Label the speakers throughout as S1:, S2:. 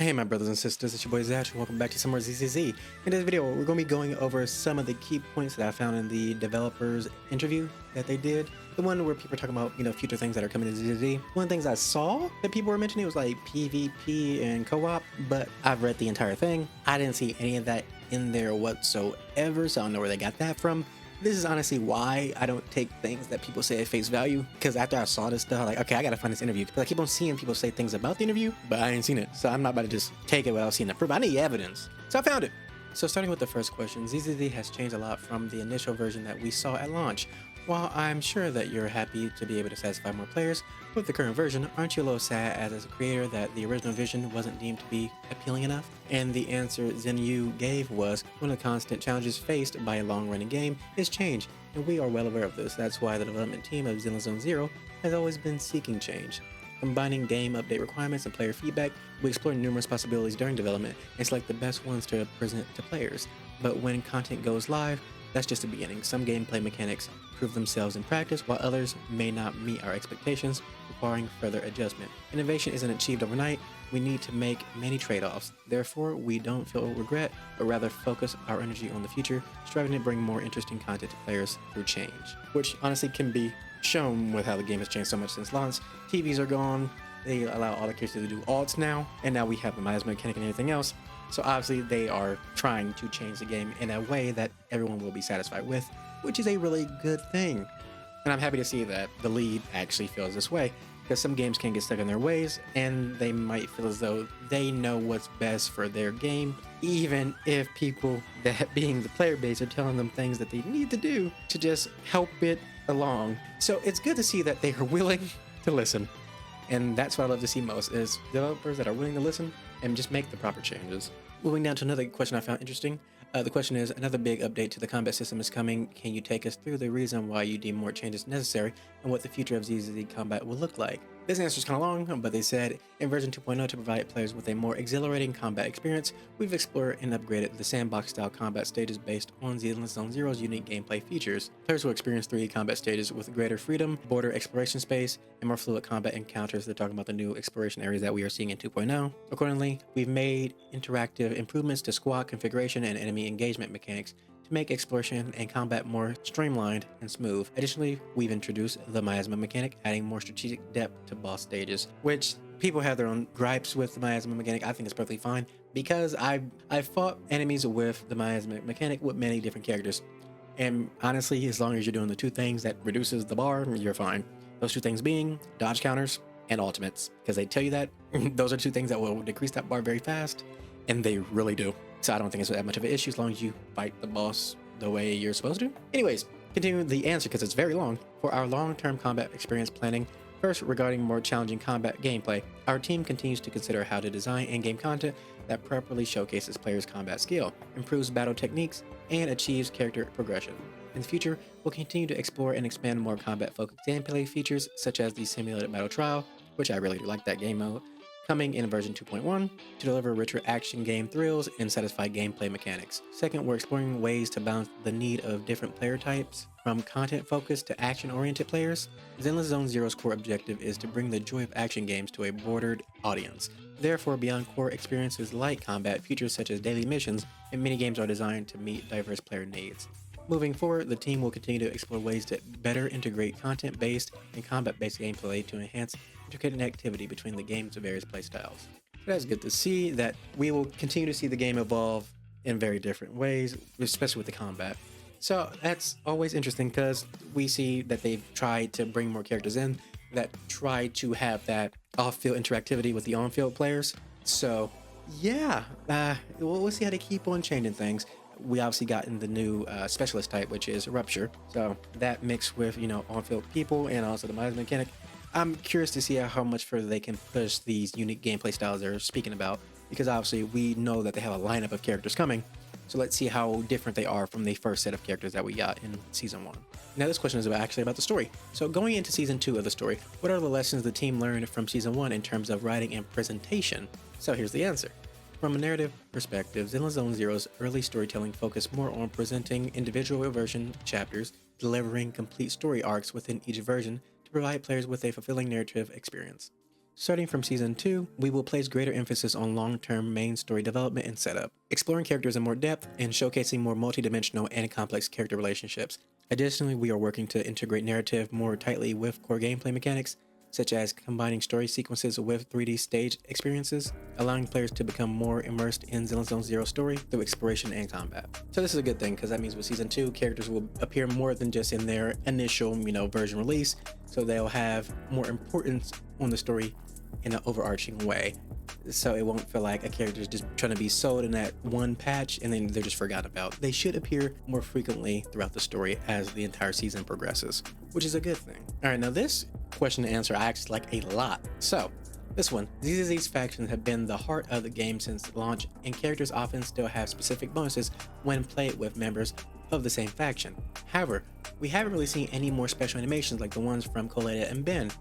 S1: Hey my brothers and sisters, it's your boy Zach, and welcome back to some more ZZZ. In this video, we're going to be going over some of the key points that I found in the developers interview that they did. The one where people are talking about, future things that are coming to ZZZ. One of the things I saw that people were mentioning was like PvP and co-op, but I've read the entire thing. I didn't see any of that in there whatsoever, so I don't know where they got that from. This is honestly why I don't take things that people say at face value, because after I saw this stuff, I'm like, okay, I gotta find this interview. Because I keep on seeing people say things about the interview, but I ain't seen it. So I'm not about to just take it without seeing the proof. I need evidence. So I found it. So starting with the first question, ZZZ has changed a lot from the initial version that we saw at launch. While I'm sure that you're happy to be able to satisfy more players with the current version, aren't you a little sad as a creator that the original vision wasn't deemed to be appealing enough? And the answer Zenless gave was, one of the constant challenges faced by a long-running game is change, and we are well aware of this. That's why the development team of Zenless Zone Zero has always been seeking change. Combining game update requirements and player feedback, we explore numerous possibilities during development and select the best ones to present to players. But when content goes live, that's just the beginning. Some gameplay mechanics prove themselves in practice, while others may not meet our expectations, requiring further adjustment. Innovation isn't achieved overnight. We need to make many trade-offs. Therefore, we don't feel regret, but rather focus our energy on the future, striving to bring more interesting content to players through change. Which honestly can be shown with how the game has changed so much since launch. TVs are gone. They allow all the characters to do alts now, and now we have the miasma mechanic and everything else. So obviously they are trying to change the game in a way that everyone will be satisfied with, which is a really good thing. And I'm happy to see that the lead actually feels this way, because some games can get stuck in their ways and they might feel as though they know what's best for their game, even if people, that being the player base, are telling them things that they need to do to just help it along. So it's good to see that they are willing to listen. And that's what I love to see most, is developers that are willing to listen and just make the proper changes. Moving down to another question I found interesting. The question is, another big update to the combat system is coming. Can you take us through the reason why you deem more changes necessary and what the future of ZZZ combat will look like? This answer is kind of long, but they said, in version 2.0, to provide players with a more exhilarating combat experience, we've explored and upgraded the sandbox-style combat stages based on Zenless Zone Zero's unique gameplay features. Players will experience 3D combat stages with greater freedom, border exploration space, and more fluid combat encounters. They're talking about the new exploration areas that we are seeing in 2.0. Accordingly, we've made interactive improvements to squad configuration and enemy engagement mechanics to make exploration and combat more streamlined and smooth. Additionally, we've introduced the miasma mechanic, adding more strategic depth to boss stages, which people have their own gripes with the miasma mechanic. I think it's perfectly fine, because I've fought enemies with the miasma mechanic with many different characters, and honestly, as long as you're doing the two things that reduces the bar, you're fine. Those two things being dodge counters and ultimates, because they tell you that those are two things that will decrease that bar very fast, and they really do. So I don't think it's that much of an issue as long as you fight the boss the way you're supposed to. Anyways, continuing the answer, because it's very long. For our long-term combat experience planning, first, regarding more challenging combat gameplay, our team continues to consider how to design in-game content that properly showcases players' combat skill, improves battle techniques, and achieves character progression. In the future, we'll continue to explore and expand more combat-focused gameplay features, such as the simulated battle trial, which I really do like that game mode, coming in version 2.1 to deliver richer action game thrills and satisfy gameplay mechanics. Second, we're exploring ways to balance the need of different player types, from content-focused to action-oriented players. Zenless Zone Zero's core objective is to bring the joy of action games to a broader audience. Therefore, beyond core experiences like combat, features such as daily missions and minigames are designed to meet diverse player needs. Moving forward, the team will continue to explore ways to better integrate content-based and combat-based gameplay to enhance interconnectivity between the game's various playstyles. That's good to see that we will continue to see the game evolve in very different ways, especially with the combat. So that's always interesting, because we see that they've tried to bring more characters in that try to have that off-field interactivity with the on-field players. So yeah, we'll see how they keep on changing things. We obviously got in the new specialist type, which is Rupture. So that mixed with, on-field people and also the miasma mechanic. I'm curious to see how much further they can push these unique gameplay styles they're speaking about, because obviously we know that they have a lineup of characters coming. So let's see how different they are from the first set of characters that we got in Season 1. Now this question is actually about the story. So going into Season 2 of the story, what are the lessons the team learned from Season 1 in terms of writing and presentation? So here's the answer. From a narrative perspective, Zenless Zone Zero's early storytelling focused more on presenting individual version chapters, delivering complete story arcs within each version to provide players with a fulfilling narrative experience. Starting from Season 2, we will place greater emphasis on long-term main story development and setup, exploring characters in more depth and showcasing more multidimensional and complex character relationships. Additionally, we are working to integrate narrative more tightly with core gameplay mechanics, such as combining story sequences with 3D stage experiences, allowing players to become more immersed in Zenless Zone Zero story through exploration and combat. So this is a good thing, because that means with Season 2, characters will appear more than just in their initial, version release, so they'll have more importance on the story in an overarching way. So it won't feel like a character is just trying to be sold in that one patch and then they're just forgotten about. They should appear more frequently throughout the story as the entire season progresses, which is a good thing. All right, now this question and answer I actually like a lot. So this one, ZZZ's factions have been the heart of the game since launch, and characters often still have specific bonuses when played with members of the same faction. However, we haven't really seen any more special animations like the ones from Coletta and Ben.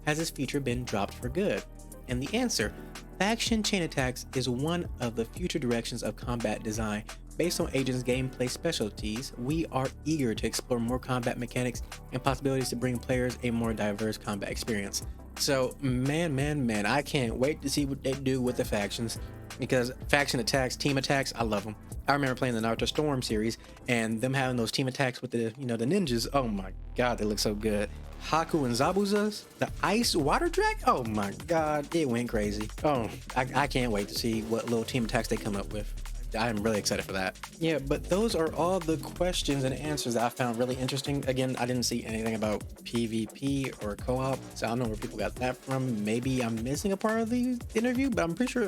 S1: Has this feature been dropped for good? And the answer, faction chain attacks is one of the future directions of combat design. Based on Agent's gameplay specialties, we are eager to explore more combat mechanics and possibilities to bring players a more diverse combat experience. So man, I can't wait to see what they do with the factions, because faction attacks, team attacks, I love them. I remember playing the Naruto Storm series and them having those team attacks with the the ninjas. Oh my god, they look so good. Haku and Zabuza's, the ice water drag. Oh my god, it went crazy. Oh, I can't wait to see what little team attacks they come up with. I'm really excited for that. Yeah, but those are all the questions and answers that I found really interesting. Again, I didn't see anything about PvP or co-op, so I don't know where people got that from. Maybe I'm missing a part of the interview, but I'm pretty sure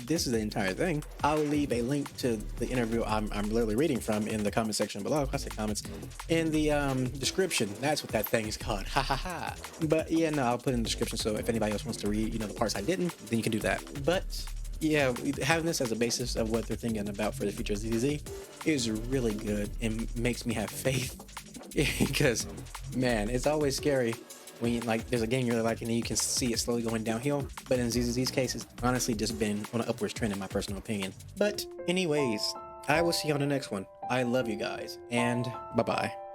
S1: this is the entire thing. I'll leave a link to the interview I'm literally reading from in the comment section below. I say comments in the description. That's what that thing is called. Ha ha ha. But yeah, no, I'll put it in the description, so if anybody else wants to read, the parts I didn't, then you can do that. But yeah, having this as a basis of what they're thinking about for the future of ZZ is really good and makes me have faith. Because, man, it's always scary when there's a game you're really liking and you can see it slowly going downhill. But in ZZ's case, it's honestly just been on an upwards trend in my personal opinion. But anyways, I will see you on the next one. I love you guys, and bye-bye.